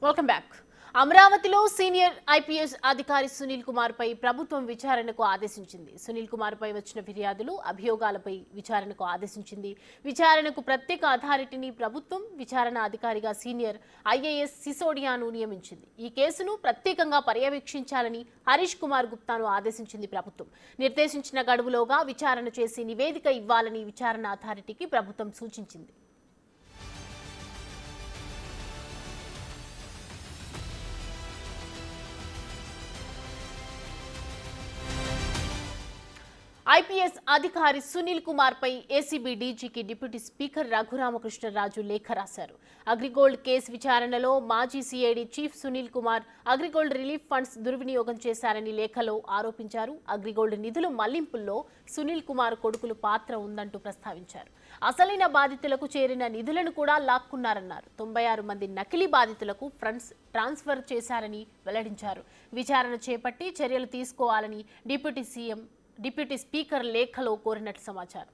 Welcome back. అమరావతిలో senior IPS అధికారి సునీల్ కుమార్ పై ప్రభుత్వం విచారణకు ఆదేశించింది. సునీల్ కుమార్ పై వచ్చిన ఫిర్యాదులు, అభియోగాలపై విచారణకు ఆదేశించింది. విచారణకు ప్రత్యేక అథారిటీని ప్రభుత్వం విచారణ అధికారిగా సీనియర్ ఐఏఎస్ సిసోడియాను నియమించింది. ఈ కేసును ప్రత్యేకంగా పర్యవేక్షించాలని హరీష్ కుమార్ గుప్తాను ఆదేశించింది ప్రభుత్వం. నిర్దేశించిన గడువులోగా విచారణ చేసి నివేదిక ఇవ్వాలని విచారణ అథారిటీకి ప్రభుత్వం సూచించింది. ఐపీఎస్ అధికారి సునీల్ కుమార్ పై ఏసీబీ డీజీకి డిప్యూటీ స్పీకర్ రఘురామకృష్ణరాజు లేఖ రాశారు. అగ్రిగోల్డ్ కేసు విచారణలో మాజీ CID chief Sunil Kumar AgriGold relief funds దుర్వినియోగం చేశారని లేఖలో ఆరోపించారు. అగ్రిగోల్డ్ నిధుల మళ్లింపుల్లో సునీల్ కుమార్ కొడుకులు పాత్ర ఉందంటూ ప్రస్తావించారు. అసలైన బాధితులకు చేరిన నిధులను కూడా లాక్కున్నారన్నారు. 96 మంది నకిలీ బాధితులకు ఫండ్స్ ట్రాన్స్ఫర్ చేశారని వెల్లడించారు. విచారణ చేపట్టి చర్యలు తీసుకోవాలని డిప్యూటీ స్పీకర్ లేఖలో కోరినట్లు సమాచారం.